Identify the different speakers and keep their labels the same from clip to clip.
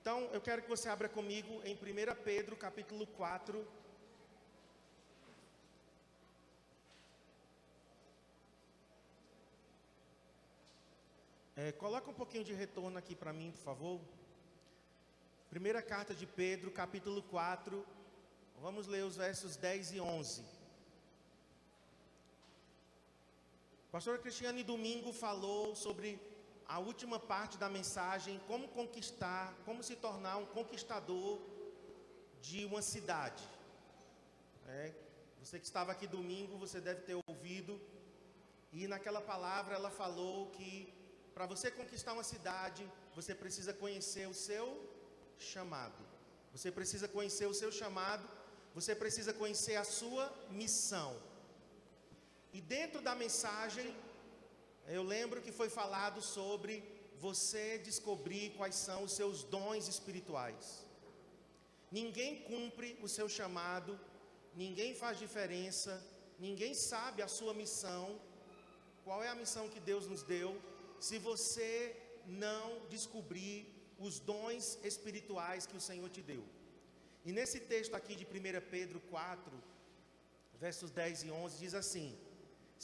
Speaker 1: Então, eu quero que você abra comigo em 1 Pedro, capítulo 4. Coloca um pouquinho de retorno aqui para mim, por favor. Primeira carta de Pedro, capítulo 4. Vamos ler os versos 10 e 11. A pastora Cristiane domingo falou sobre a última parte da mensagem, como conquistar, como se tornar um conquistador de uma cidade. Você que estava aqui domingo, você deve ter ouvido. E naquela palavra ela falou que para você conquistar uma cidade, você precisa conhecer o seu chamado. Você precisa conhecer o seu chamado, você precisa conhecer a sua missão. E dentro da mensagem, eu lembro que foi falado sobre você descobrir quais são os seus dons espirituais. Ninguém cumpre o seu chamado, ninguém faz diferença, ninguém sabe a sua missão, qual é a missão que Deus nos deu, se você não descobrir os dons espirituais que o Senhor te deu. E nesse texto aqui de 1 Pedro 4, versos 10 e 11, diz assim: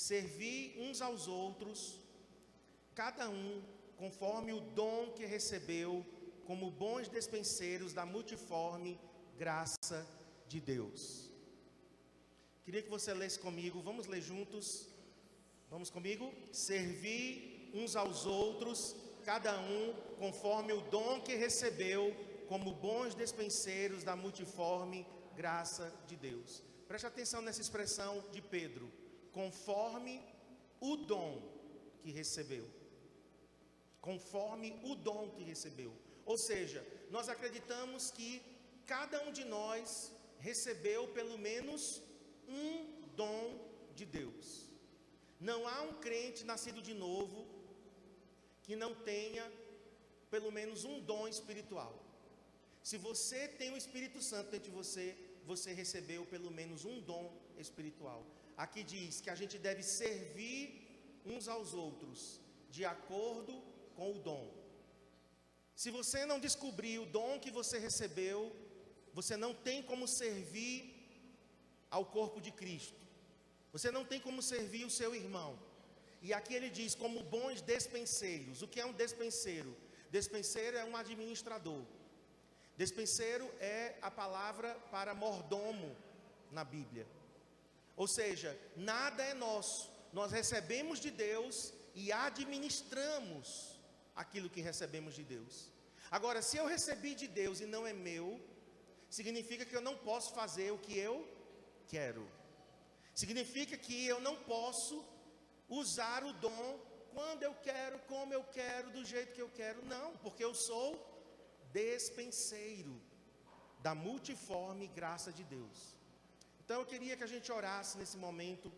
Speaker 1: servi uns aos outros, cada um conforme o dom que recebeu, como bons despenseiros da multiforme graça de Deus. Queria que você lesse comigo, vamos ler juntos. Vamos comigo? Servi uns aos outros, cada um conforme o dom que recebeu, como bons despenseiros da multiforme graça de Deus. Preste atenção nessa expressão de Pedro: conforme o dom que recebeu. Conforme o dom que recebeu. Ou seja, nós acreditamos que cada um de nós recebeu pelo menos um dom de Deus. Não há um crente nascido de novo que não tenha pelo menos um dom espiritual. Se você tem o Espírito Santo dentro de você, você recebeu pelo menos um dom espiritual. Aqui diz que a gente deve servir uns aos outros de acordo com o dom. Se você não descobrir o dom que você recebeu, você não tem como servir ao corpo de Cristo. Você não tem como servir o seu irmão. E aqui ele diz como bons despenseiros. O que é um despenseiro? Despenseiro é um administrador. Despenseiro é a palavra para mordomo na Bíblia. Ou seja, nada é nosso. Nós recebemos de Deus e administramos aquilo que recebemos de Deus. Agora, se eu recebi de Deus e não é meu, significa que eu não posso fazer o que eu quero. Significa que eu não posso usar o dom quando eu quero, como eu quero, do jeito que eu quero. Não, porque eu sou despenseiro da multiforme graça de Deus. Então eu queria que a gente orasse nesse momento.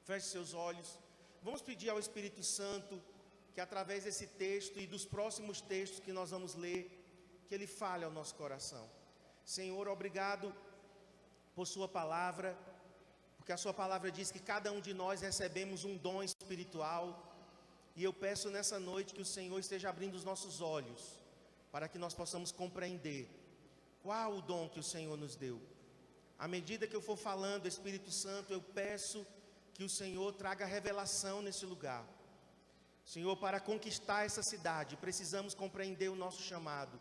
Speaker 1: Feche seus olhos. Vamos pedir ao Espírito Santo que através desse texto e dos próximos textos que nós vamos ler, que Ele fale ao nosso coração. Senhor, obrigado por Sua palavra, porque a Sua palavra diz que cada um de nós recebemos um dom espiritual. E eu peço nessa noite que o Senhor esteja abrindo os nossos olhos, para que nós possamos compreender qual o dom que o Senhor nos deu. À medida que eu for falando, Espírito Santo, eu peço que o Senhor traga revelação nesse lugar. Senhor, para conquistar essa cidade, precisamos compreender o nosso chamado.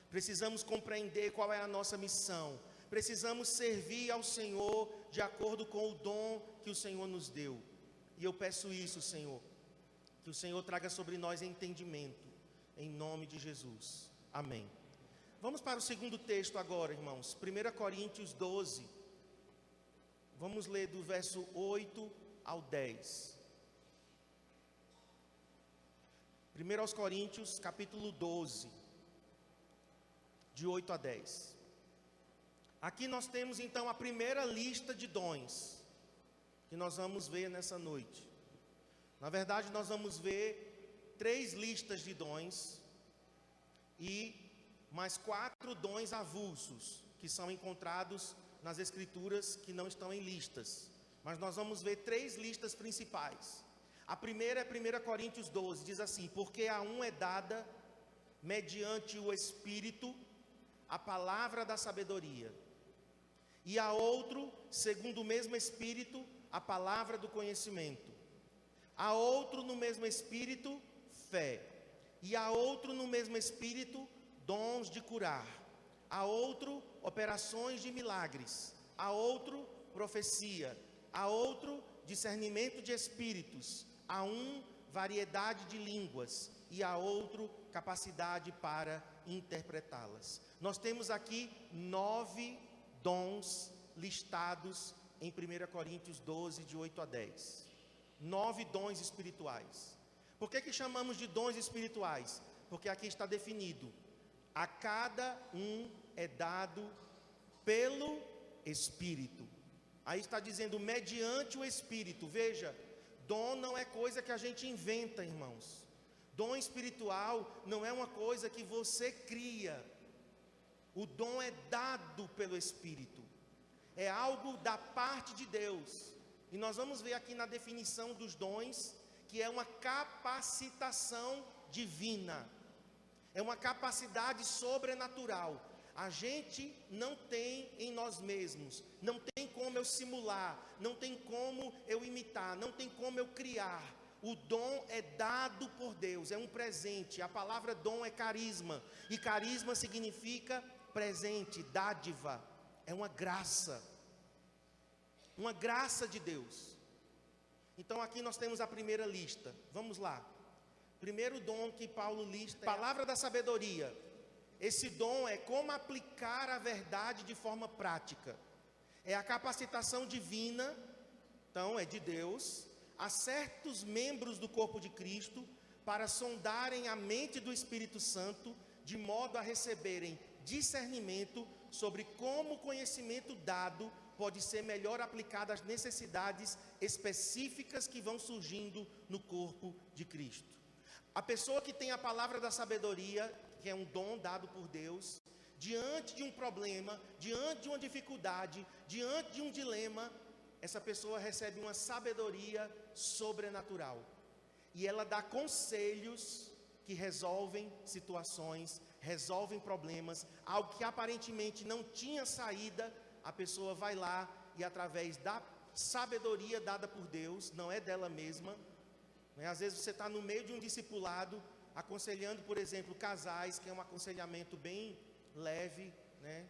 Speaker 1: Precisamos compreender qual é a nossa missão. Precisamos servir ao Senhor de acordo com o dom que o Senhor nos deu. E eu peço isso, Senhor, que o Senhor traga sobre nós entendimento, em nome de Jesus. Amém. Vamos para o segundo texto agora, irmãos. 1 Coríntios 12. Vamos ler do verso 8 ao 10. 1 Coríntios, capítulo 12, de 8 a 10. Aqui nós temos então a primeira lista de dons que nós vamos ver nessa noite. Na verdade, nós vamos ver 3 listas de dons e mais 4 dons avulsos que são encontrados nas Escrituras, que não estão em listas. Mas nós vamos ver 3 listas principais. A primeira é 1 Coríntios 12, diz assim: porque a um é dada mediante o Espírito, a palavra da sabedoria. E a outro, segundo o mesmo Espírito, a palavra do conhecimento. A outro, no mesmo Espírito, fé. E a outro, no mesmo Espírito, dons de curar. A outro, operações de milagres. A outro, profecia. A outro, discernimento de espíritos. A um, variedade de línguas. E a outro, capacidade para interpretá-las. Nós temos aqui 9 dons listados em 1 Coríntios 12, de 8 a 10. 9 dons espirituais. Por que chamamos de dons espirituais? Porque aqui está definido: a cada um é dado pelo Espírito. Aí está dizendo mediante o Espírito. Veja, dom não é coisa que a gente inventa, irmãos. Dom espiritual não é uma coisa que você cria. O dom é dado pelo Espírito. É algo da parte de Deus. E nós vamos ver aqui na definição dos dons que é uma capacitação divina. É uma capacidade sobrenatural. A gente não tem em nós mesmos, não tem como eu simular, não tem como eu imitar, não tem como eu criar. O dom é dado por Deus, é um presente. A palavra dom é carisma, e carisma significa presente, dádiva. É uma graça de Deus. Então aqui nós temos a primeira lista. Vamos lá. Primeiro dom que Paulo lista é a palavra da sabedoria. Esse dom é como aplicar a verdade de forma prática. É a capacitação divina, então é de Deus, a certos membros do corpo de Cristo para sondarem a mente do Espírito Santo, de modo a receberem discernimento sobre como o conhecimento dado pode ser melhor aplicado às necessidades específicas que vão surgindo no corpo de Cristo. A pessoa que tem a palavra da sabedoria, que é um dom dado por Deus, diante de um problema, diante de uma dificuldade, diante de um dilema, essa pessoa recebe uma sabedoria sobrenatural. E ela dá conselhos que resolvem situações, resolvem problemas, algo que aparentemente não tinha saída. A pessoa vai lá e através da sabedoria dada por Deus, não é dela mesma, né? Às vezes você está no meio de um discipulado, aconselhando, por exemplo, casais, que é um aconselhamento bem leve, né?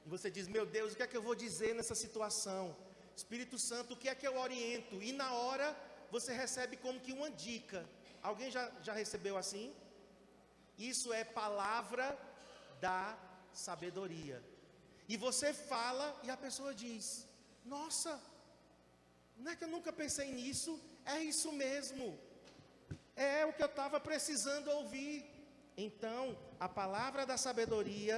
Speaker 1: E você diz, meu Deus, o que é que eu vou dizer nessa situação? Espírito Santo, o que é que eu oriento? E na hora, você recebe como que uma dica. Alguém já recebeu assim? Isso é palavra da sabedoria. E você fala e a pessoa diz, nossa, não é que eu nunca pensei nisso? É isso mesmo. É o que eu estava precisando ouvir. Então, a palavra da sabedoria,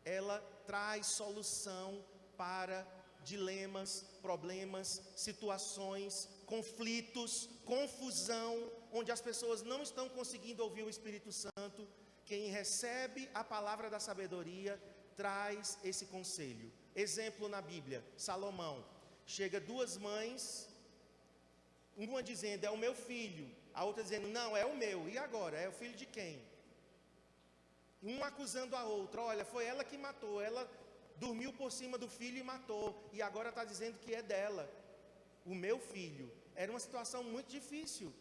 Speaker 1: ela traz solução para dilemas, problemas, situações, conflitos, confusão, onde as pessoas não estão conseguindo ouvir o Espírito Santo. Quem recebe a palavra da sabedoria traz esse conselho. Exemplo na Bíblia, Salomão. Chega 2 mães, uma dizendo, é o meu filho. A outra dizendo, não, é o meu. E agora? É o filho de quem? Um acusando a outra, olha, foi ela que matou, ela dormiu por cima do filho e matou, e agora está dizendo que é dela, o meu filho. Era uma situação muito difícil,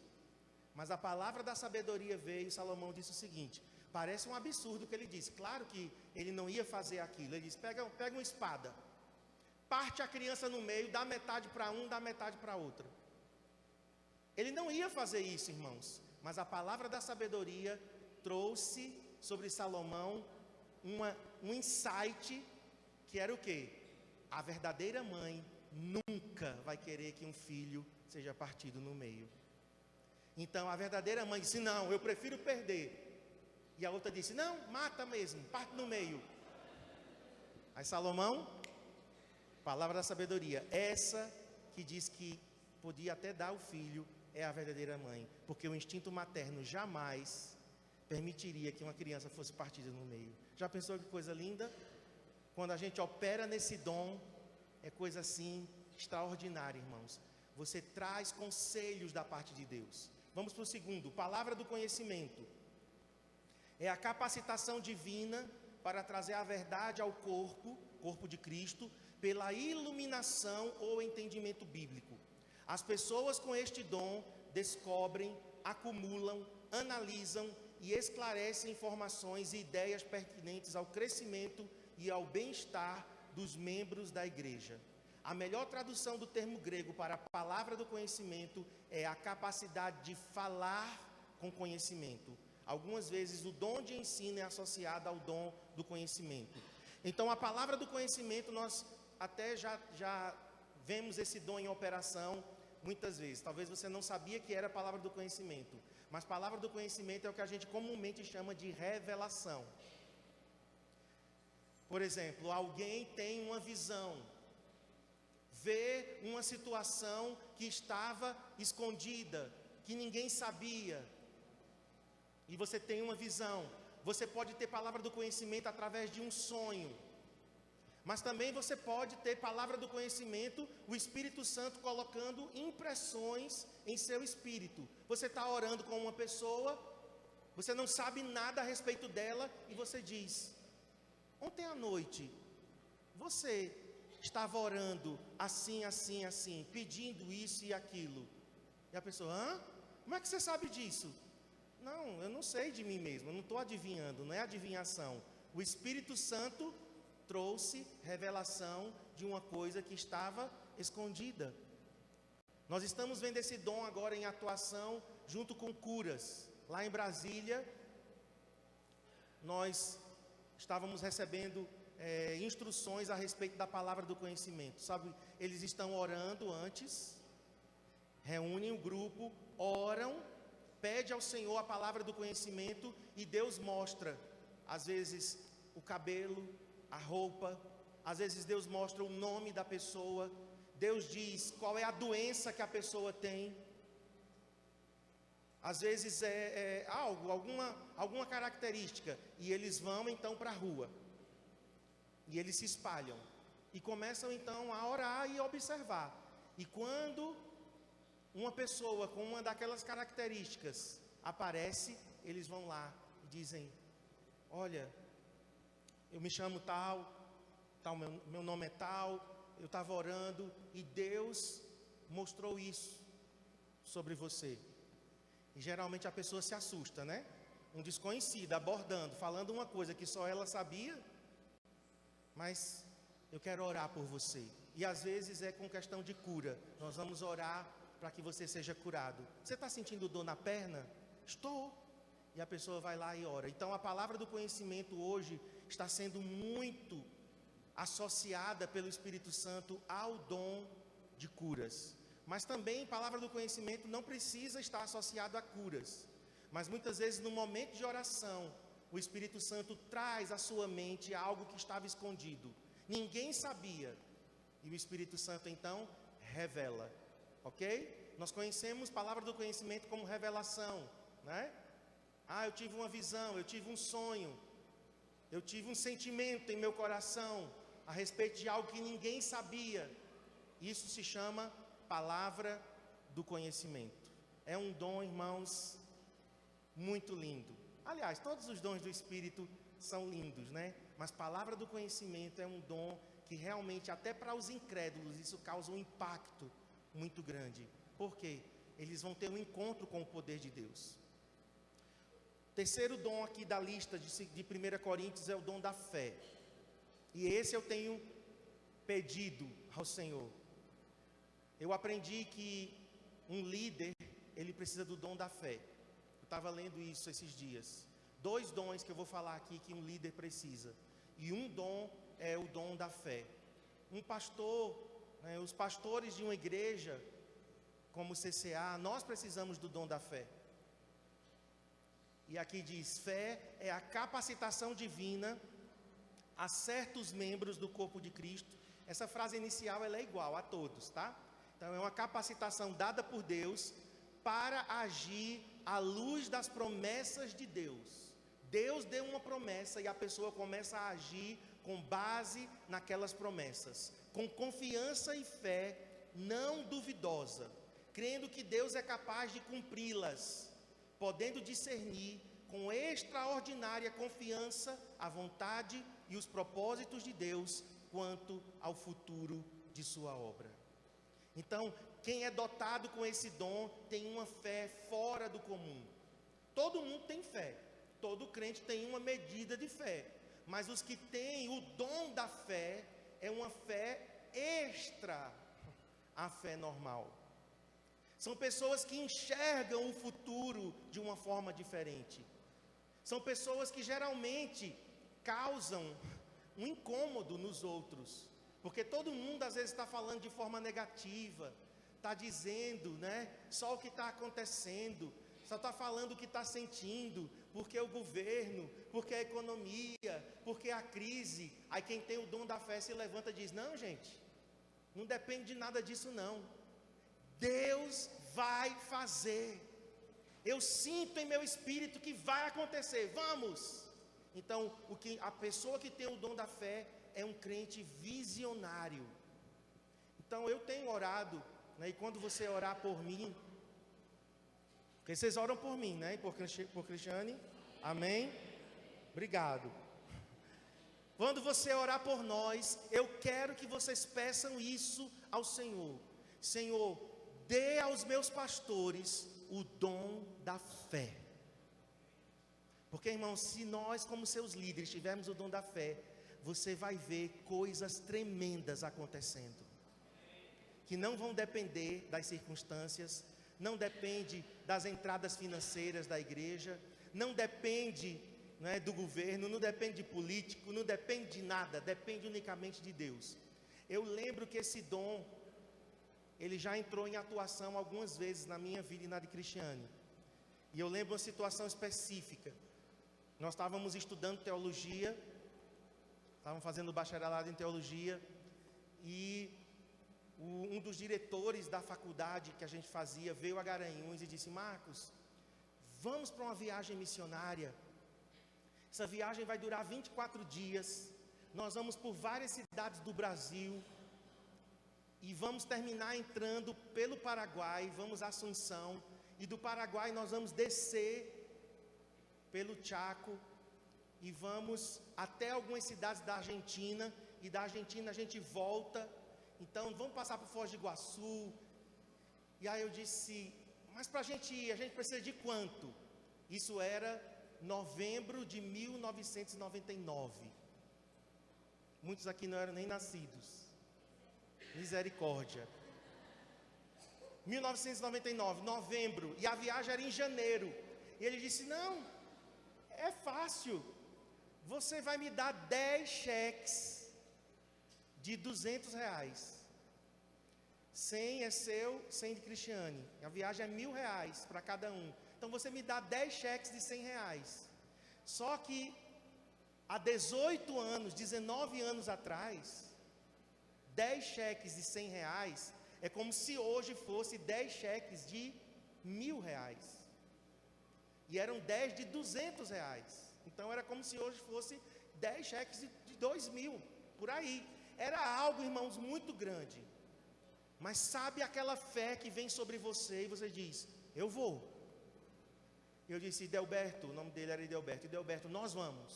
Speaker 1: mas a palavra da sabedoria veio, e Salomão disse o seguinte, parece um absurdo o que ele disse, claro que ele não ia fazer aquilo, ele disse, pega uma espada, parte a criança no meio, dá metade para um, dá metade para outra. Ele não ia fazer isso, irmãos, mas a palavra da sabedoria trouxe sobre Salomão um insight, que era o quê? A verdadeira mãe nunca vai querer que um filho seja partido no meio. Então a verdadeira mãe disse, não, eu prefiro perder. E a outra disse, não, mata mesmo, parte no meio. Aí Salomão, palavra da sabedoria, essa que diz que podia até dar o filho, é a verdadeira mãe, porque o instinto materno jamais permitiria que uma criança fosse partida no meio. Já pensou que coisa linda? Quando a gente opera nesse dom, é coisa assim extraordinária, irmãos. Você traz conselhos da parte de Deus. Vamos para o segundo, palavra do conhecimento. é a capacitação divina para trazer a verdade ao corpo de Cristo, pela iluminação ou entendimento bíblico. As pessoas com este dom descobrem, acumulam, analisam e esclarecem informações e ideias pertinentes ao crescimento e ao bem-estar dos membros da igreja. A melhor tradução do termo grego para a palavra do conhecimento é a capacidade de falar com conhecimento. Algumas vezes o dom de ensino é associado ao dom do conhecimento. Então a palavra do conhecimento, nós até já vemos esse dom em operação muitas vezes. Talvez você não sabia que era a palavra do conhecimento, mas palavra do conhecimento é o que a gente comumente chama de revelação. Por exemplo, alguém tem uma visão, vê uma situação que estava escondida, que ninguém sabia, e você tem uma visão. Você pode ter palavra do conhecimento através de um sonho, mas também você pode ter palavra do conhecimento, o Espírito Santo colocando impressões em seu espírito. Você está orando com uma pessoa, você não sabe nada a respeito dela, e você diz: ontem à noite, você estava orando assim, assim, assim, pedindo isso e aquilo. E a pessoa: hã? Como é que você sabe disso? Não, eu não sei de mim mesmo, eu não estou adivinhando, não é adivinhação. O Espírito Santo trouxe revelação de uma coisa que estava escondida. Nós estamos vendo esse dom agora em atuação junto com curas. Lá em Brasília, nós estávamos recebendo instruções a respeito da palavra do conhecimento. Sabe, eles estão orando antes, reúnem o grupo, oram, pede ao Senhor a palavra do conhecimento e Deus mostra, às vezes, o cabelo, a roupa, às vezes Deus mostra o nome da pessoa, Deus diz qual é a doença que a pessoa tem, às vezes alguma característica, e eles vão então para a rua, e eles se espalham, e começam então a orar e observar, e quando uma pessoa com uma daquelas características aparece, eles vão lá e dizem: olha, eu me chamo tal, meu nome é tal, eu estava orando e Deus mostrou isso sobre você. E geralmente a pessoa se assusta, né? Um desconhecido abordando, falando uma coisa que só ela sabia, mas eu quero orar por você. E às vezes é com questão de cura. Nós vamos orar para que você seja curado. Você está sentindo dor na perna? Estou. E a pessoa vai lá e ora. Então a palavra do conhecimento hoje está sendo muito associada pelo Espírito Santo ao dom de curas. Mas também a palavra do conhecimento não precisa estar associado a curas. Mas muitas vezes no momento de oração, o Espírito Santo traz à sua mente algo que estava escondido. Ninguém sabia. E o Espírito Santo então revela. Ok? Nós conhecemos a palavra do conhecimento como revelação, né? Eu tive uma visão, eu tive um sonho, eu tive um sentimento em meu coração a respeito de algo que ninguém sabia. Isso se chama palavra do conhecimento. É um dom, irmãos, muito lindo. Aliás, todos os dons do Espírito são lindos, né? Mas palavra do conhecimento é um dom que realmente, até para os incrédulos, isso causa um impacto muito grande. Por quê? Eles vão ter um encontro com o poder de Deus. Terceiro dom aqui da lista de 1 Coríntios é o dom da fé. E esse eu tenho pedido ao Senhor. Eu aprendi que um líder, ele precisa do dom da fé. Eu estava lendo isso esses dias. 2 dons que eu vou falar aqui que um líder precisa. E um dom é o dom da fé. Um pastor, os pastores de uma igreja, como o CCA, nós precisamos do dom da fé. E aqui diz: fé é a capacitação divina a certos membros do corpo de Cristo. Essa frase inicial ela é igual a todos, tá? Então é uma capacitação dada por Deus para agir à luz das promessas de Deus. Deus deu uma promessa e a pessoa começa a agir com base naquelas promessas, com confiança e fé não duvidosa, crendo que Deus é capaz de cumpri-las, podendo discernir com extraordinária confiança a vontade e os propósitos de Deus quanto ao futuro de sua obra. Então, quem é dotado com esse dom tem uma fé fora do comum. Todo mundo tem fé, todo crente tem uma medida de fé, mas os que têm o dom da fé é uma fé extra à fé normal. São pessoas que enxergam o futuro de uma forma diferente. São pessoas que geralmente causam um incômodo nos outros, porque todo mundo às vezes está falando de forma negativa, está dizendo, só o que está acontecendo, só está falando o que está sentindo, porque o governo, porque a economia, porque a crise. Aí quem tem o dom da fé se levanta e diz: não, gente, não depende de nada disso não, Deus vai fazer, eu sinto em meu espírito que vai acontecer, vamos. Então, a pessoa que tem o dom da fé é um crente visionário. Então eu tenho orado, e quando você orar por mim, porque vocês oram por mim, por Cristiane, amém? Obrigado. Quando você orar por nós, eu quero que vocês peçam isso ao Senhor: Senhor, dê aos meus pastores o dom da fé. Porque, irmãos, se nós como seus líderes tivermos o dom da fé, você vai ver coisas tremendas acontecendo, que não vão depender das circunstâncias, não depende das entradas financeiras da igreja, não depende do governo, não depende de político, não depende de nada, depende unicamente de Deus. Eu lembro que esse dom, ele já entrou em atuação algumas vezes na minha vida e na de Cristiane. E eu lembro uma situação específica. Nós estávamos estudando teologia, estávamos fazendo bacharelado em teologia, e um dos diretores da faculdade que a gente fazia veio a Garanhuns e disse: Marcos, vamos para uma viagem missionária. Essa viagem vai durar 24 dias, nós vamos por várias cidades do Brasil, e vamos terminar entrando pelo Paraguai, vamos a Assunção, e do Paraguai nós vamos descer pelo Chaco, e vamos até algumas cidades da Argentina, e da Argentina a gente volta, então vamos passar por Foz do Iguaçu. E aí eu disse: mas para a gente ir, a gente precisa de quanto? Isso era novembro de 1999, muitos aqui não eram nem nascidos, misericórdia. 1999, novembro, e a viagem era em janeiro, e ele disse: não, é fácil, você vai me dar 10 cheques de R$200, 100 é seu, 100 de Cristiane, a viagem é R$1.000 para cada um, então você me dá 10 cheques de R$100, só que há 18 anos, 19 anos atrás, 10 cheques de R$100 é como se hoje fosse 10 cheques de R$1.000, e eram 10 de R$200, então era como se hoje fosse 10 cheques de R$2.000, por aí. Era algo, irmãos, muito grande. Mas sabe aquela fé que vem sobre você e você diz: eu vou. Eu disse: Delberto, o nome dele era Delberto, Delberto, nós vamos.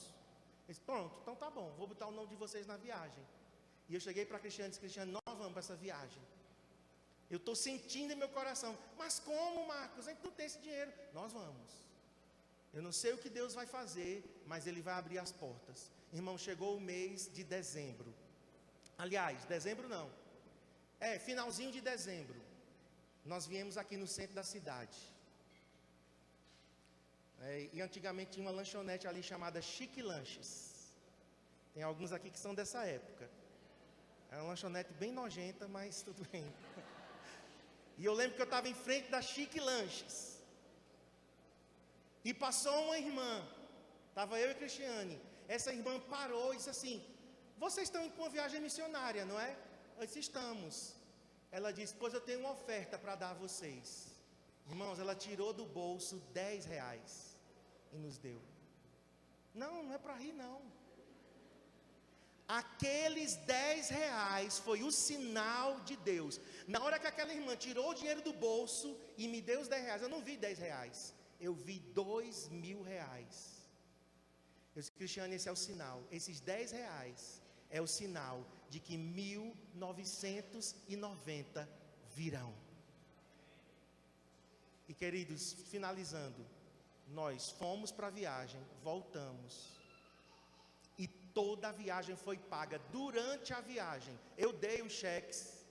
Speaker 1: Ele disse: pronto, então tá bom, vou botar o nome de vocês na viagem. E eu cheguei para Cristiane e disse: Cristiane, nós vamos para essa viagem. Eu estou sentindo em meu coração: mas como, Marcos? A gente não tem esse dinheiro. Nós vamos. Eu não sei o que Deus vai fazer, mas Ele vai abrir as portas. Irmão, chegou o mês de dezembro. Aliás, dezembro não. Finalzinho de dezembro. Nós viemos aqui no centro da cidade. E antigamente tinha uma lanchonete ali chamada Chique Lanches. Tem alguns aqui que são dessa época. Era uma lanchonete bem nojenta, mas tudo bem. E eu lembro que eu estava em frente da Chique Lanches. E passou uma irmã. Estava eu e Cristiane. Essa irmã parou e disse assim: vocês estão indo para uma viagem missionária, não é? Eu disse: estamos. Ela disse: pois eu tenho uma oferta para dar a vocês. Irmãos, ela tirou do bolso R$10 e nos deu. Não é para rir não. Aqueles R$10 foi o sinal de Deus. Na hora que aquela irmã tirou o dinheiro do bolso e me deu os R$10, eu não vi R$10. eu vi R$2.000. Eu disse: Cristiane, esse é o sinal. Esses R$10 é o sinal de que 1990 virão. E queridos, finalizando, nós fomos para a viagem, voltamos, e toda a viagem foi paga. Durante a viagem, eu dei os cheques,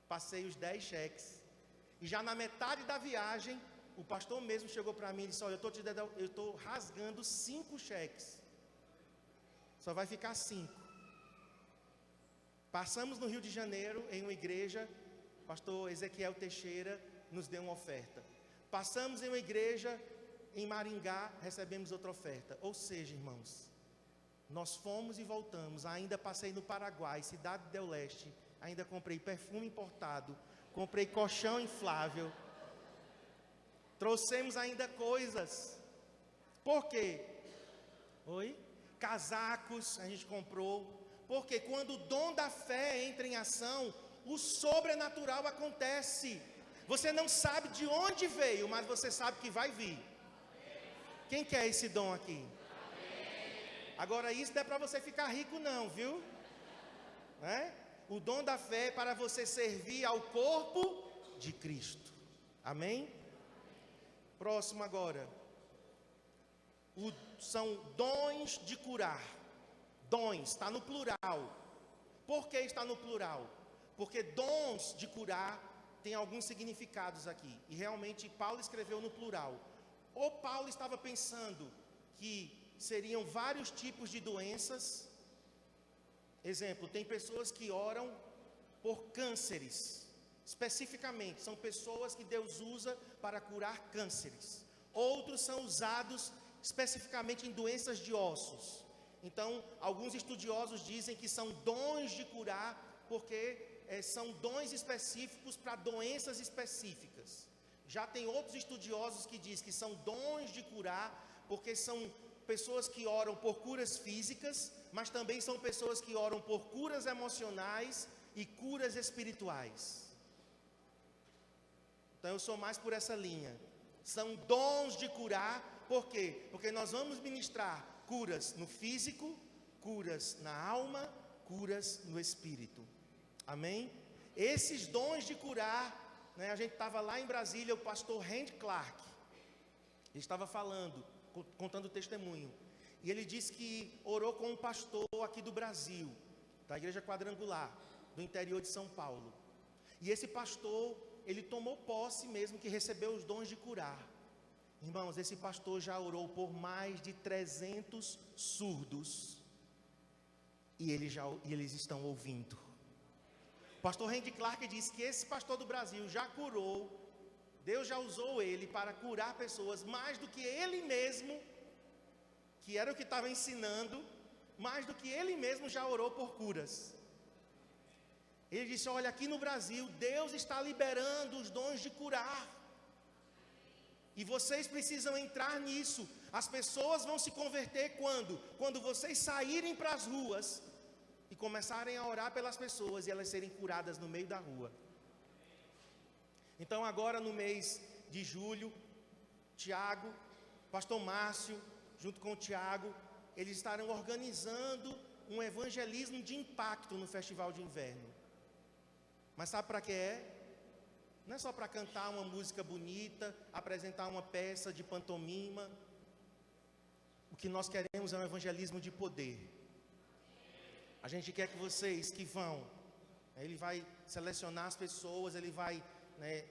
Speaker 1: passei os 10 cheques, e já na metade da viagem, o pastor mesmo chegou para mim e disse: olha, eu estou rasgando 5 cheques, só vai ficar 5. Passamos no Rio de Janeiro, em uma igreja, o pastor Ezequiel Teixeira nos deu uma oferta. Passamos em uma igreja em Maringá, recebemos outra oferta. Ou seja, irmãos, nós fomos e voltamos. Ainda passei no Paraguai, Cidade del Leste, ainda comprei perfume importado, comprei colchão inflável, trouxemos ainda coisas. Por quê? Casacos a gente comprou. Porque quando o dom da fé entra em ação, o sobrenatural acontece. Você não sabe de onde veio, mas você sabe que vai vir. Quem quer esse dom aqui? Agora, isso não é para você ficar rico não, viu? O dom da fé é para você servir ao corpo de Cristo. Amém? Próximo agora. São dons de curar. Dons, está no plural. Por que está no plural? Porque dons de curar tem alguns significados aqui. E realmente Paulo escreveu no plural. Ou Paulo estava pensando que seriam vários tipos de doenças. Exemplo, tem pessoas que oram por cânceres. Especificamente, são pessoas que Deus usa para curar cânceres. Outros são usados especificamente em doenças de ossos. Então, alguns estudiosos dizem que são dons de curar, porque são dons específicos para doenças específicas. Já tem outros estudiosos que dizem que são dons de curar, porque são pessoas que oram por curas físicas, mas também são pessoas que oram por curas emocionais e curas espirituais. Então, eu sou mais por essa linha. São dons de curar, por quê? Porque nós vamos ministrar curas no físico, curas na alma, curas no espírito. Amém? Esses dons de curar, a gente estava lá em Brasília, o pastor Randy Clark, ele estava falando, contando o testemunho, e ele disse que orou com um pastor aqui do Brasil, da igreja quadrangular, do interior de São Paulo, e esse pastor, ele tomou posse mesmo, que recebeu os dons de curar. Irmãos, esse pastor já orou por mais de 300 surdos, e eles estão ouvindo. O pastor Randy Clark disse que esse pastor do Brasil já curou, Deus já usou ele para curar pessoas, mais do que ele mesmo, que era o que estava ensinando, mais do que ele mesmo já orou por curas. Ele disse: olha, aqui no Brasil, Deus está liberando os dons de curar, e vocês precisam entrar nisso. As pessoas vão se converter quando vocês saírem para as ruas e começarem a orar pelas pessoas e elas serem curadas no meio da rua. Então agora no mês de julho, Tiago, pastor Márcio, junto com o Tiago, eles estarão organizando um evangelismo de impacto no Festival de Inverno. Mas sabe para que é? Não é só para cantar uma música bonita, apresentar uma peça de pantomima. O que nós queremos é um evangelismo de poder. A gente quer que vocês que vão, ele vai selecionar as pessoas, ele vai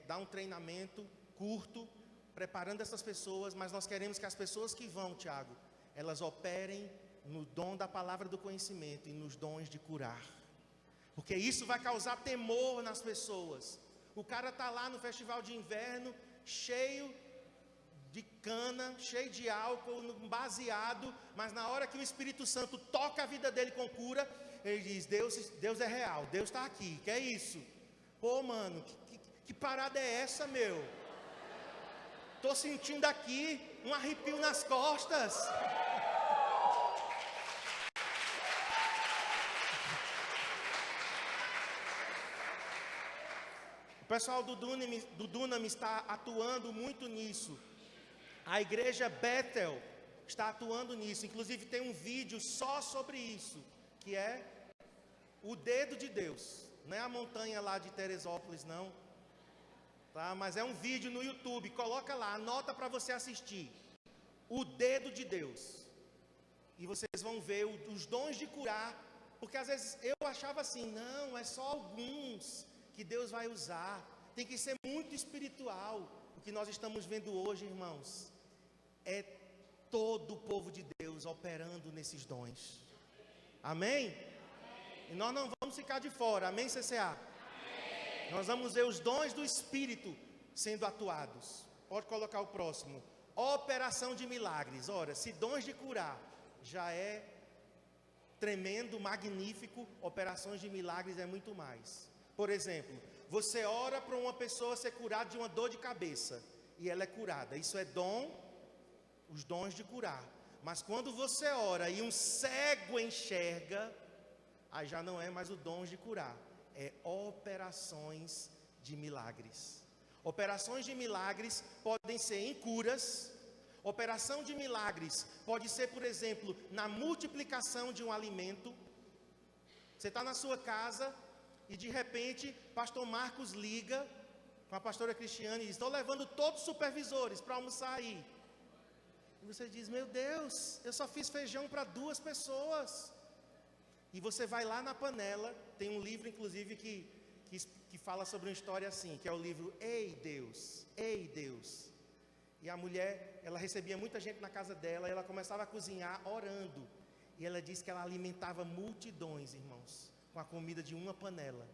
Speaker 1: dar um treinamento curto, preparando essas pessoas, mas nós queremos que as pessoas que vão, Tiago, elas operem no dom da palavra do conhecimento e nos dons de curar. Porque isso vai causar temor nas pessoas. O cara está lá no festival de inverno, cheio de cana, cheio de álcool, baseado, mas na hora que o Espírito Santo toca a vida dele com cura, ele diz: Deus é real, Deus está aqui, que é isso? Pô, mano, que parada é essa, meu? Estou sentindo aqui um arrepio nas costas. O pessoal do Dunamis está atuando muito nisso. A igreja Bethel está atuando nisso. Inclusive tem um vídeo só sobre isso, que é o dedo de Deus. Não é a montanha lá de Teresópolis, não. Tá? Mas é um vídeo no YouTube. Coloca lá, anota para você assistir. O dedo de Deus. E vocês vão ver os dons de curar. Porque às vezes eu achava assim, não, é só alguns que Deus vai usar. Tem que ser muito espiritual. O que nós estamos vendo hoje, irmãos, é todo o povo de Deus operando nesses dons. Amém? E nós não vamos ficar de fora. Amém, CCA? Amém. Nós vamos ver os dons do Espírito sendo atuados. Pode colocar o próximo. Operação de milagres. Ora, se dons de curar já é tremendo, magnífico, operações de milagres é muito mais. Por exemplo, você ora para uma pessoa ser curada de uma dor de cabeça e ela é curada. Isso é dom, os dons de curar. Mas quando você ora e um cego enxerga, aí já não é mais o dom de curar, é operações de milagres. Operações de milagres podem ser em curas. Operação de milagres pode ser, por exemplo, na multiplicação de um alimento. Você está na sua casa e de repente pastor Marcos liga com a pastora Cristiane e diz: estou levando todos os supervisores para almoçar aí. E você diz: meu Deus, eu só fiz feijão para 2 pessoas. E você vai lá na panela. Tem um livro inclusive que fala sobre uma história assim, que é o livro Ei Deus, Ei Deus. E a mulher, ela recebia muita gente na casa dela, e ela começava a cozinhar orando. E ela disse que ela alimentava multidões, irmãos, com a comida de uma panela.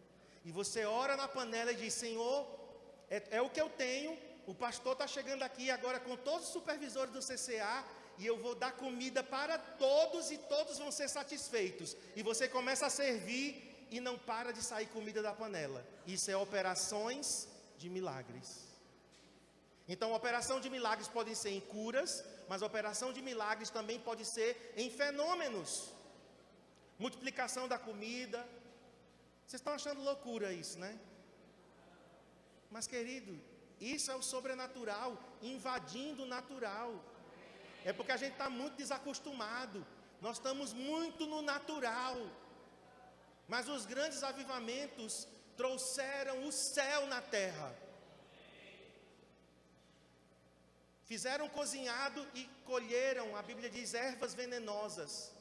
Speaker 1: E você ora na panela e diz: Senhor, é o que eu tenho, o pastor está chegando aqui agora com todos os supervisores do CCA, e eu vou dar comida para todos, e todos vão ser satisfeitos. E você começa a servir, e não para de sair comida da panela. Isso é operações de milagres. Então, operação de milagres pode ser em curas, mas operação de milagres também pode ser em fenômenos. Multiplicação da comida. Vocês estão achando loucura isso, né? Mas, querido, isso é o sobrenatural invadindo o natural. É porque a gente está muito desacostumado. Nós estamos muito no natural. Mas os grandes avivamentos trouxeram o céu na terra. Fizeram cozinhado e colheram, a Bíblia diz, ervas venenosas.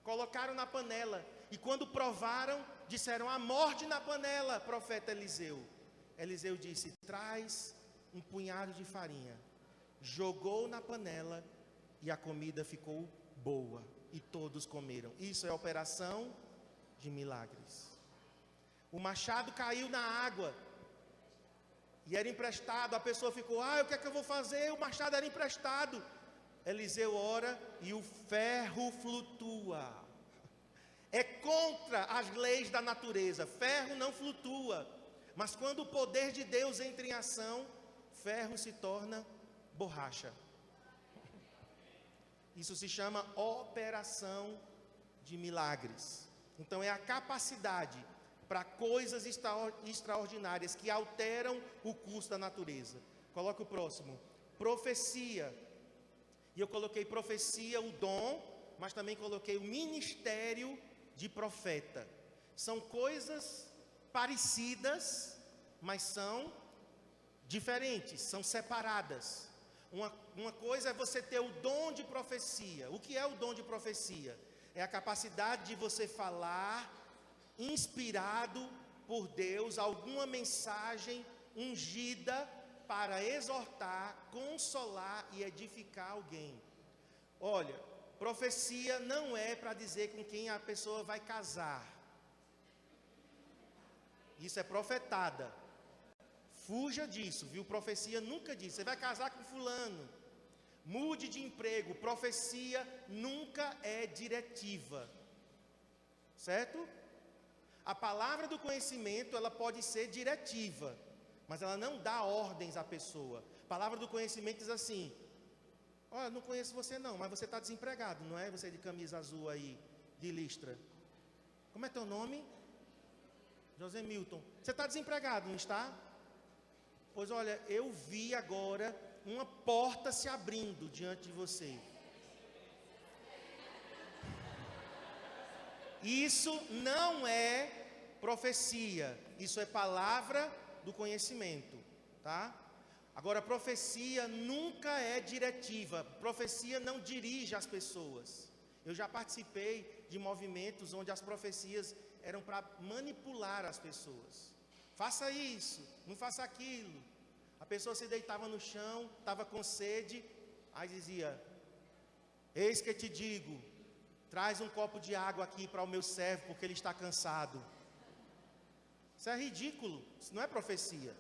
Speaker 1: Colocaram na panela. E quando provaram, disseram: a morte na panela, profeta Eliseu. Eliseu disse: traz um punhado de farinha. Jogou na panela e a comida ficou boa. E todos comeram. Isso é operação de milagres. O machado caiu na água. E era emprestado, a pessoa ficou: o que é que eu vou fazer? O machado era emprestado. Eliseu ora e o ferro flutua. É contra as leis da natureza. Ferro não flutua. Mas quando o poder de Deus entra em ação, ferro se torna borracha. Isso se chama operação de milagres. Então é a capacidade para coisas extraordinárias que alteram o curso da natureza. Coloca o próximo. Profecia. E eu coloquei profecia, o dom, mas também coloquei o ministério de profeta. São coisas parecidas, mas são diferentes, são separadas. Uma coisa é você ter o dom de profecia. O que é o dom de profecia? É a capacidade de você falar, inspirado por Deus, alguma mensagem ungida para exortar, consolar e edificar alguém. Olha, profecia não é para dizer com quem a pessoa vai casar. Isso é profetada. Fuja disso, viu? Profecia nunca diz: você vai casar com fulano. Mude de emprego. Profecia nunca é diretiva. Certo? A palavra do conhecimento, ela pode ser diretiva, mas ela não dá ordens à pessoa. A palavra do conhecimento diz assim: olha, não conheço você não, mas você está desempregado, não é? Você de camisa azul aí, de Listra. Como é teu nome? José Milton. Você está desempregado, não está? Pois olha, eu vi agora uma porta se abrindo diante de você. Isso não é profecia, isso é palavra do conhecimento, tá? Agora, profecia nunca é diretiva, profecia não dirige as pessoas. Eu já participei de movimentos onde as profecias eram para manipular as pessoas. Faça isso, não faça aquilo. A pessoa se deitava no chão, estava com sede, aí dizia: eis que te digo, traz um copo de água aqui para o meu servo, porque ele está cansado. Isso é ridículo, isso não é profecia.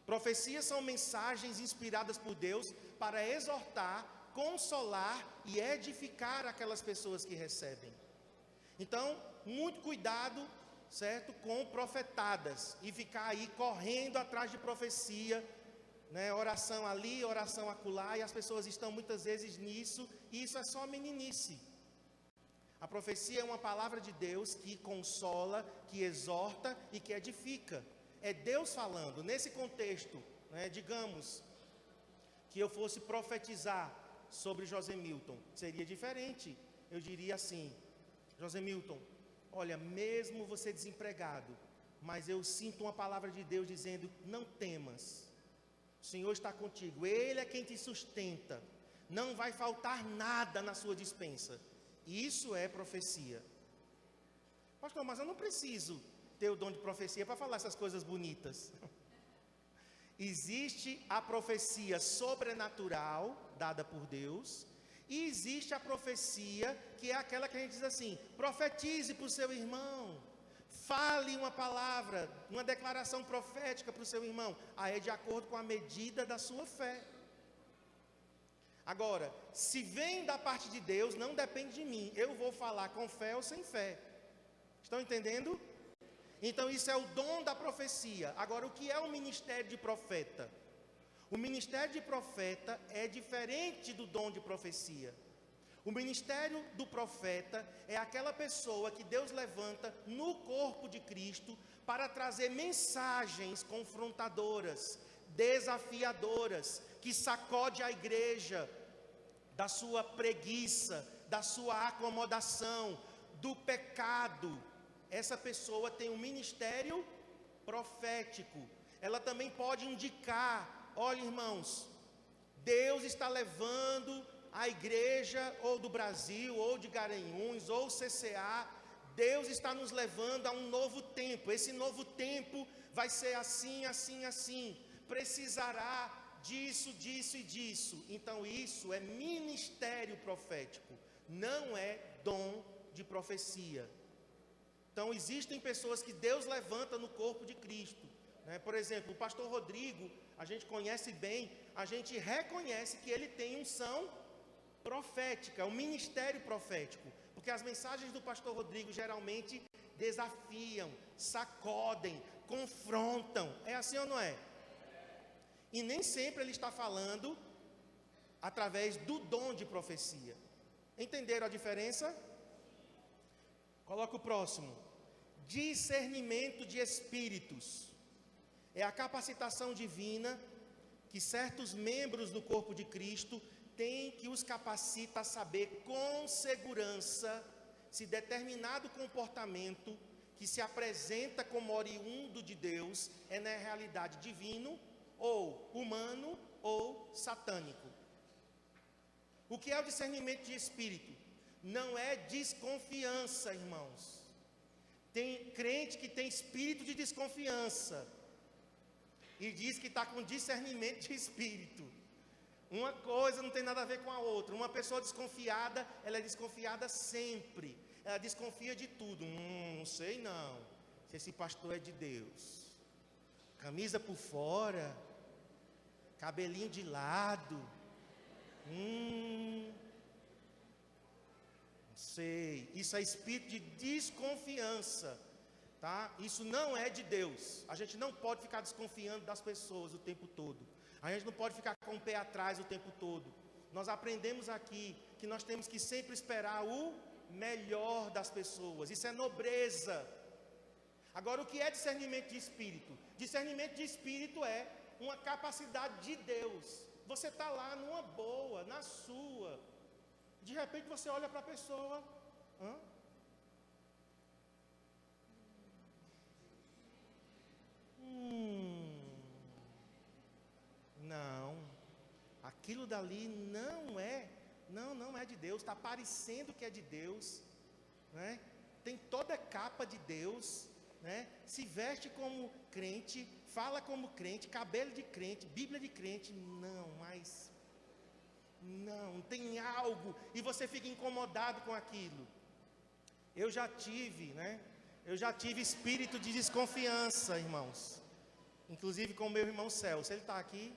Speaker 1: Profecias são mensagens inspiradas por Deus para exortar, consolar e edificar aquelas pessoas que recebem. Então, muito cuidado, certo, com profetadas e ficar aí correndo atrás de profecia, né, oração ali, oração acolá, e as pessoas estão muitas vezes nisso, e isso é só meninice. A profecia é uma palavra de Deus que consola, que exorta e que edifica. É Deus falando. Nesse contexto, né, digamos que eu fosse profetizar sobre Josemilton, seria diferente. Eu diria assim: Josemilton, olha, mesmo você desempregado, mas eu sinto uma palavra de Deus dizendo: não temas, o Senhor está contigo, Ele é quem te sustenta, não vai faltar nada na sua despensa. Isso é profecia. Pastor, mas eu não preciso ter o dom de profecia para falar essas coisas bonitas. Existe a profecia sobrenatural dada por Deus, e existe a profecia que é aquela que a gente diz assim: profetize para o seu irmão, fale uma palavra, uma declaração profética para o seu irmão. Aí é de acordo com a medida da sua fé. Agora, se vem da parte de Deus, não depende de mim. Eu vou falar com fé ou sem fé. Estão entendendo? Então isso é o dom da profecia. Agora, o que é o ministério de profeta? O ministério de profeta é diferente do dom de profecia. O ministério do profeta é aquela pessoa que Deus levanta no corpo de Cristo para trazer mensagens confrontadoras, desafiadoras, que sacode a igreja da sua preguiça, da sua acomodação, do pecado. Essa pessoa tem um ministério profético. Ela também pode indicar: olha, irmãos, Deus está levando a igreja ou do Brasil, ou de Garanhuns, ou CCA, Deus está nos levando a um novo tempo. Esse novo tempo vai ser assim, assim, assim. Precisará disso, disso e disso. Então isso é ministério profético, não é dom de profecia. Então existem pessoas que Deus levanta no corpo de Cristo, né? Por exemplo, o pastor Rodrigo, a gente conhece bem, a gente reconhece que ele tem unção profética, um ministério profético, porque as mensagens do pastor Rodrigo geralmente desafiam, sacodem, confrontam. É assim ou não é? E nem sempre ele está falando através do dom de profecia. Entenderam a diferença? Coloca o próximo. Discernimento de espíritos. É a capacitação divina que certos membros do corpo de Cristo têm, que os capacita a saber com segurança se determinado comportamento que se apresenta como oriundo de Deus é na realidade divino, ou humano, ou satânico. O que é o discernimento de espírito? Não é desconfiança, irmãos. Tem crente que tem espírito de desconfiança e diz que está com discernimento de espírito. Uma coisa não tem nada a ver com a outra. Uma pessoa desconfiada, ela é desconfiada sempre. Ela desconfia de tudo. Não sei não, se esse pastor é de Deus. Camisa por fora, cabelinho de lado. Não sei. Isso é espírito de desconfiança, tá? Isso não é de Deus. A gente não pode ficar desconfiando das pessoas o tempo todo. A gente não pode ficar com o pé atrás o tempo todo. Nós aprendemos aqui que nós temos que sempre esperar o melhor das pessoas. Isso é nobreza. Agora, o que é discernimento de espírito? Discernimento de espírito é uma capacidade de Deus você está lá numa boa, na sua. De repente você olha para a pessoa. Hã? Não. Aquilo dali não é. Não é de Deus. Está parecendo que é de Deus. Né? Tem toda a capa de Deus. Né? Se veste como crente. Fala como crente. Cabelo de crente. Bíblia de crente. Não, mas... Não, tem algo. E você fica incomodado com aquilo. Eu já tive, né? Eu já tive espírito de desconfiança, irmãos. Inclusive com o meu irmão Celso. Ele está aqui?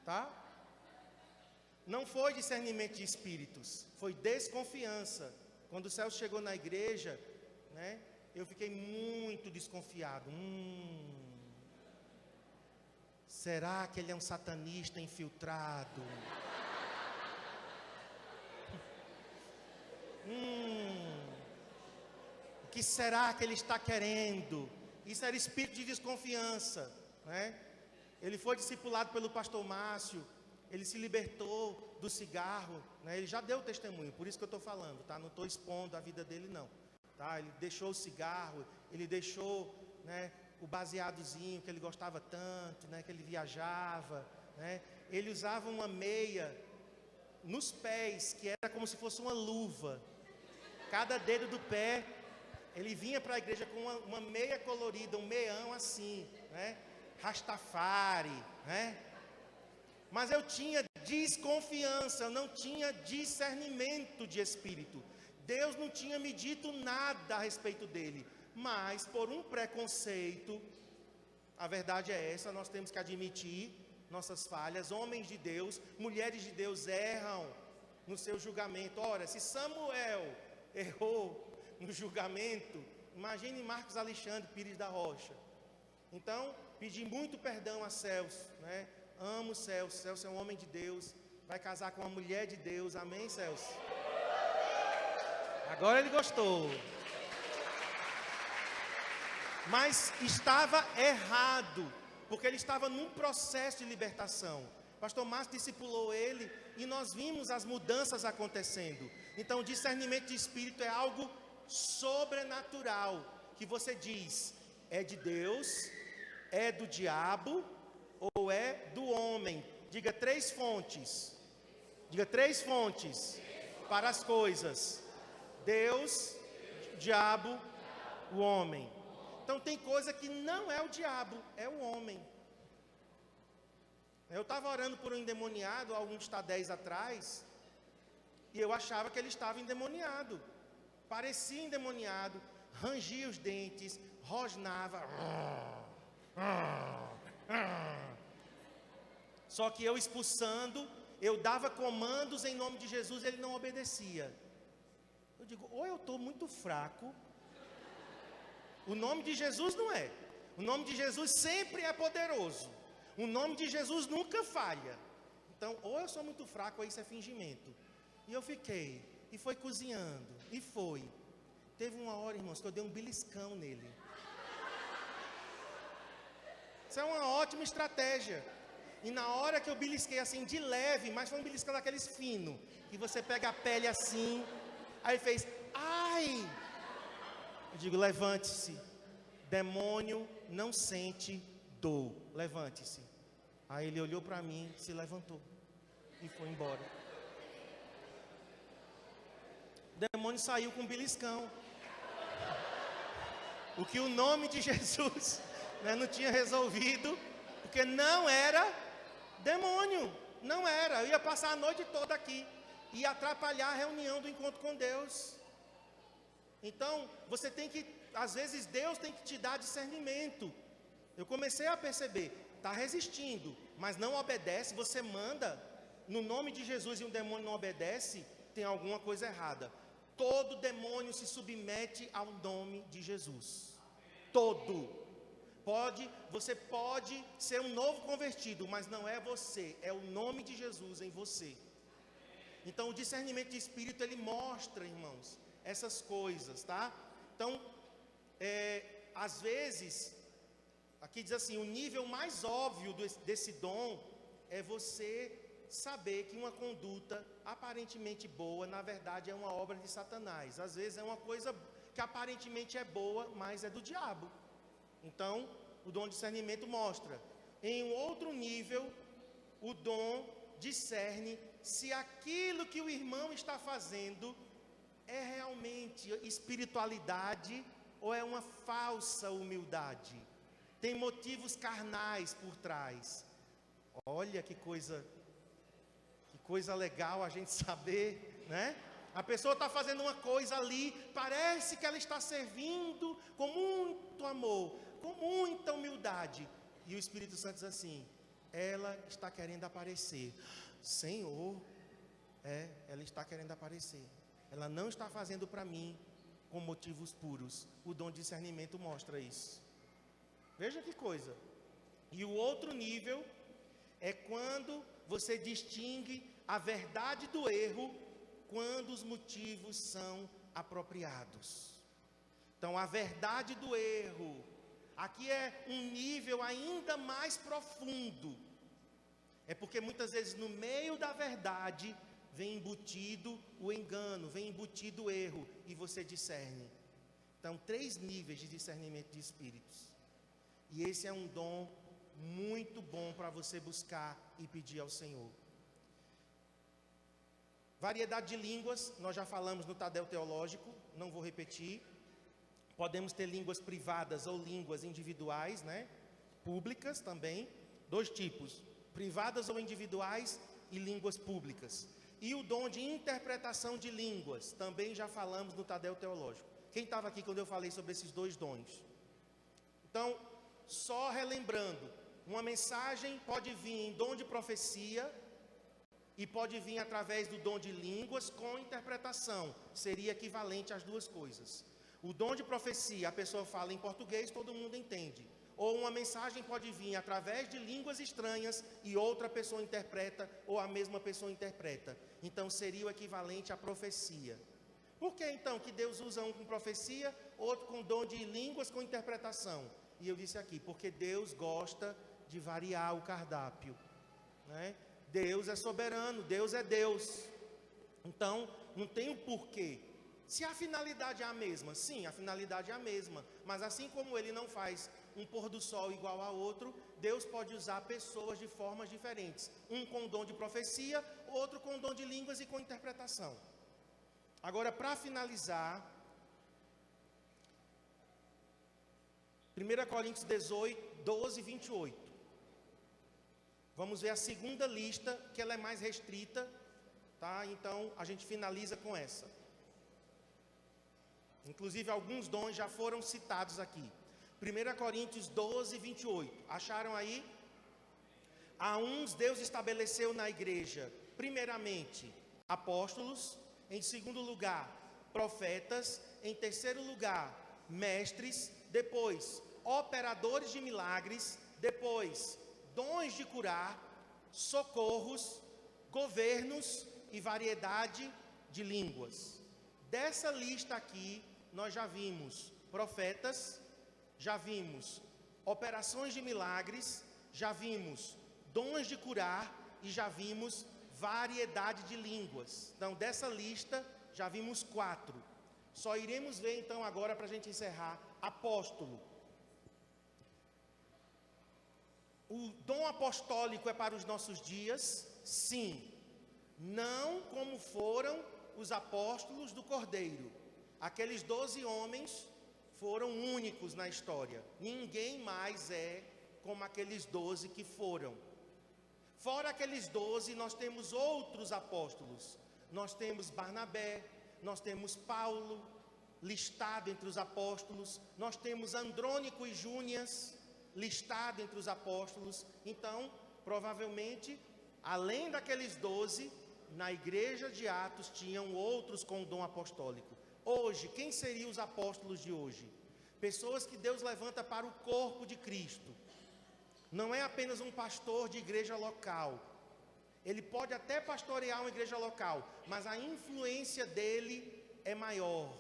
Speaker 1: Tá? Não foi discernimento de espíritos. Foi desconfiança. Quando o Celso chegou na igreja, né? Eu fiquei muito desconfiado. Será que ele é um satanista infiltrado? O que será que ele está querendo? Isso era espírito de desconfiança, né? Ele foi discipulado pelo pastor Márcio. Ele se libertou do cigarro, né? Ele já deu testemunho, por isso que eu estou falando, tá? Não estou expondo a vida dele, não, tá? Ele deixou o cigarro, ele deixou, né, o baseadozinho que ele gostava tanto, né, que ele viajava, né? Ele usava uma meia nos pés, que era como se fosse uma luva. Cada dedo do pé, ele vinha para a igreja com uma meia colorida, um meião assim, né? Rastafari, né? Mas eu tinha desconfiança, eu não tinha discernimento de espírito. Deus não tinha me dito nada a respeito dele. Mas por um preconceito, a verdade é essa, nós temos que admitir nossas falhas. Homens de Deus, mulheres de Deus erram no seu julgamento. Ora, se Samuel errou no julgamento, imagine Marcos Alexandre Pires da Rocha. Então, pedi muito perdão a Celso, né? Amo o Celso. Celso é um homem de Deus, vai casar com uma mulher de Deus, amém, Celso? Agora ele gostou. Mas estava errado, porque ele estava num processo de libertação. Pastor Márcio discipulou ele e nós vimos as mudanças acontecendo. Então, o discernimento de espírito é algo sobrenatural, que você diz, é de Deus, é do diabo ou é do homem. Diga 3 fontes. Diga 3 fontes para as coisas: Deus, diabo, o homem. Então tem coisa que não é o diabo, é o homem. Eu estava orando por um endemoniado há alguns tadéis atrás, e eu achava que ele estava endemoniado. Parecia endemoniado, rangia os dentes, rosnava. Só que eu expulsando, eu dava comandos em nome de Jesus e ele não obedecia. Eu digo, ou eu estou muito fraco. O nome de Jesus não é. O nome de Jesus sempre é poderoso. O nome de Jesus nunca falha. Então, ou eu sou muito fraco, ou isso é fingimento. E eu fiquei, e foi cozinhando, e foi. Teve uma hora, irmãos, que eu dei um beliscão nele. Isso é uma ótima estratégia. E na hora que eu belisquei assim, de leve, mas foi um beliscão daqueles finos, que você pega a pele assim, aí fez, ai! Eu digo, levante-se. Demônio não sente dor. Levante-se. Aí ele olhou para mim, se levantou e foi embora. O demônio saiu com um beliscão. O que o nome de Jesus, né, não tinha resolvido, porque não era demônio. Não era. Eu ia passar a noite toda aqui. Ia atrapalhar a reunião do encontro com Deus. Então, você tem que, às vezes Deus tem que te dar discernimento. Eu comecei a perceber, está resistindo, mas não obedece, você manda, no nome de Jesus, e um demônio não obedece, tem alguma coisa errada. Todo demônio se submete ao nome de Jesus. Todo. Você pode ser um novo convertido, mas não é você, é o nome de Jesus em você. Então, o discernimento de espírito, ele mostra, irmãos, essas coisas, tá? Então, às vezes, aqui diz assim, o nível mais óbvio desse dom é você saber que uma conduta aparentemente boa, na verdade é uma obra de Satanás. Às vezes é uma coisa que aparentemente é boa, mas é do diabo. Então, o dom de discernimento mostra. Em um outro nível, o dom discerne se aquilo que o irmão está fazendo é realmente espiritualidade ou é uma falsa humildade. Tem motivos carnais por trás. Olha que coisa legal a gente saber, né? A pessoa está fazendo uma coisa ali, parece que ela está servindo com muito amor, com muita humildade. E o Espírito Santo diz assim: ela está querendo aparecer. Senhor, ela está querendo aparecer. Ela não está fazendo para mim com motivos puros. O dom de discernimento mostra isso. Veja que coisa. E o outro nível é quando você distingue a verdade do erro quando os motivos são apropriados. Então, a verdade do erro, aqui é um nível ainda mais profundo. É porque muitas vezes no meio da verdade vem embutido o engano, vem embutido o erro, e você discerne. Então, 3 níveis de discernimento de espíritos. E esse é um dom muito bom para você buscar e pedir ao Senhor. Variedade de línguas, nós já falamos no Tadel Teológico, não vou repetir. Podemos ter línguas privadas ou línguas individuais, né? Públicas também, 2 tipos, privadas ou individuais e línguas públicas. E o dom de interpretação de línguas, também já falamos no Tadel Teológico. Quem estava aqui quando eu falei sobre esses 2 dons? Então, só relembrando, uma mensagem pode vir em dom de profecia e pode vir através do dom de línguas com interpretação. Seria equivalente às 2 coisas. O dom de profecia, a pessoa fala em português, todo mundo entende. Ou uma mensagem pode vir através de línguas estranhas e outra pessoa interpreta, ou a mesma pessoa interpreta. Então seria o equivalente à profecia. Por que então que Deus usa um com profecia, outro com dom de línguas com interpretação? E eu disse aqui, porque Deus gosta de variar o cardápio, né? Deus é soberano, Deus é Deus. Então, não tem um porquê. Se a finalidade é a mesma, sim, a finalidade é a mesma. Mas assim como Ele não faz um pôr do sol igual a outro, Deus pode usar pessoas de formas diferentes. Um com dom de profecia, outro com dom de línguas e com interpretação. Agora, para finalizar, 1 Coríntios 18, 12 e 28. Vamos ver a segunda lista, que ela é mais restrita, tá? Então, a gente finaliza com essa. Inclusive, alguns dons já foram citados aqui. 1 Coríntios 12, 28. Acharam aí? A uns Deus estabeleceu na igreja, primeiramente, apóstolos. Em segundo lugar, profetas. Em terceiro lugar, mestres. Depois, operadores de milagres. Depois, dons de curar, socorros, governos e variedade de línguas. Dessa lista aqui, nós já vimos profetas, já vimos operações de milagres, já vimos dons de curar e já vimos variedade de línguas. Então, dessa lista, já vimos 4. Só iremos ver, então, agora, para a gente encerrar, apóstolo. O dom apostólico é para os nossos dias? Sim. Não como foram os apóstolos do Cordeiro. Aqueles 12 homens foram únicos na história. Ninguém mais é como aqueles 12 que foram. Fora aqueles 12, nós temos outros apóstolos. Nós temos Barnabé, nós temos Paulo, listado entre os apóstolos. Nós temos Andrônico e Júnias, listado entre os apóstolos. Então, provavelmente, além daqueles 12, na igreja de Atos tinham outros com dom apostólico. Hoje, quem seriam os apóstolos de hoje? Pessoas que Deus levanta para o corpo de Cristo. Não é apenas um pastor de igreja local. Ele pode até pastorear uma igreja local, mas a influência dele é maior.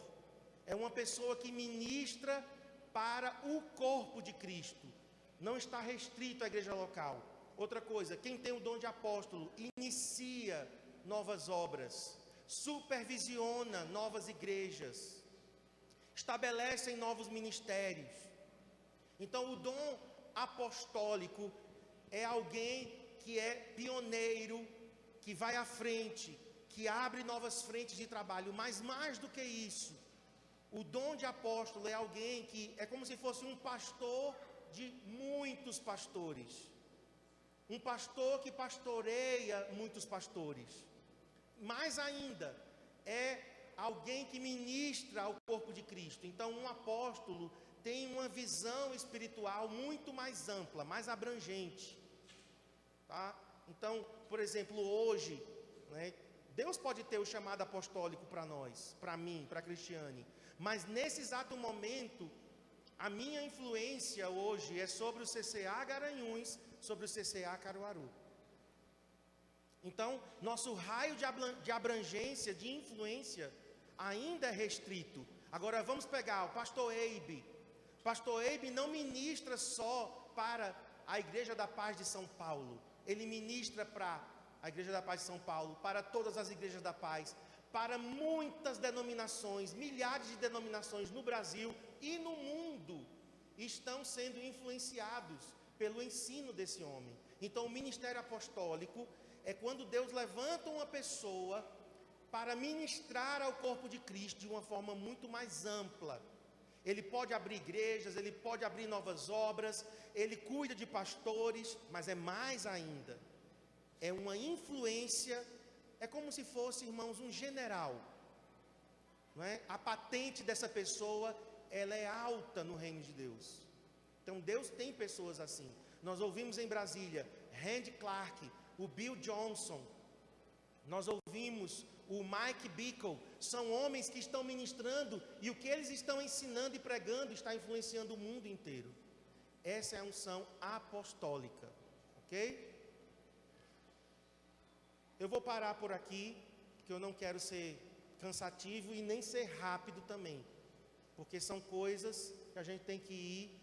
Speaker 1: É uma pessoa que ministra para o corpo de Cristo. Não está restrito à igreja local. Outra coisa, quem tem o dom de apóstolo inicia novas obras, supervisiona novas igrejas, estabelecem novos ministérios. Então, o dom apostólico é alguém que é pioneiro, que vai à frente, que abre novas frentes de trabalho. Mas mais do que isso, o dom de apóstolo é alguém que é como se fosse um pastor de muitos pastores. Um pastor que pastoreia muitos pastores. Mais ainda, é alguém que ministra ao corpo de Cristo. Então, um apóstolo tem uma visão espiritual muito mais ampla, mais abrangente. Tá? Então, por exemplo, hoje, né, Deus pode ter o chamado apostólico para nós, para mim, para a Cristiane. Mas nesse exato momento, a minha influência hoje é sobre o CCA Garanhuns, sobre o CCA Caruaru. Então, nosso raio de abrangência, de influência, ainda é restrito. Agora vamos pegar o pastor Eibe. Pastor Eibe não ministra só para a Igreja da Paz de São Paulo. Ele ministra para a Igreja da Paz de São Paulo, para todas as igrejas da paz, para muitas denominações, milhares de denominações no Brasil e no mundo estão sendo influenciados pelo ensino desse homem. Então, o ministério apostólico é quando Deus levanta uma pessoa para ministrar ao corpo de Cristo de uma forma muito mais ampla. Ele pode abrir igrejas, ele pode abrir novas obras, ele cuida de pastores, mas é mais ainda. É uma influência, é como se fosse, irmãos, um general. Não é? A patente dessa pessoa, ela é alta no reino de Deus. Então Deus tem pessoas assim. Nós ouvimos em Brasília, Randy Clark, o Bill Johnson, nós ouvimos o Mike Bickle, são homens que estão ministrando e o que eles estão ensinando e pregando está influenciando o mundo inteiro. Essa é a unção apostólica, ok? Eu vou parar por aqui, porque eu não quero ser cansativo e nem ser rápido também, porque são coisas que a gente tem que ir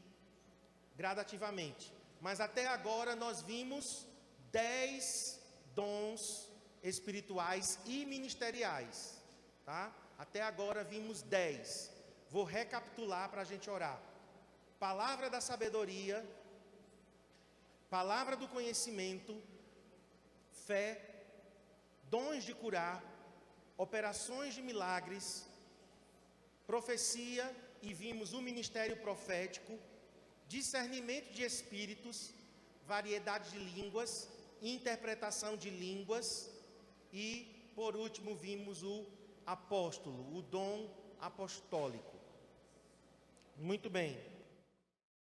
Speaker 1: gradativamente. Mas até agora nós vimos 10 dons espirituais e ministeriais, tá? Até agora vimos 10. Vou recapitular para a gente orar. Palavra da sabedoria, palavra do conhecimento, fé, dons de curar, operações de milagres, profecia, e vimos o ministério profético, discernimento de espíritos, variedade de línguas, interpretação de línguas e, por último, vimos o apóstolo, o dom apostólico. Muito bem.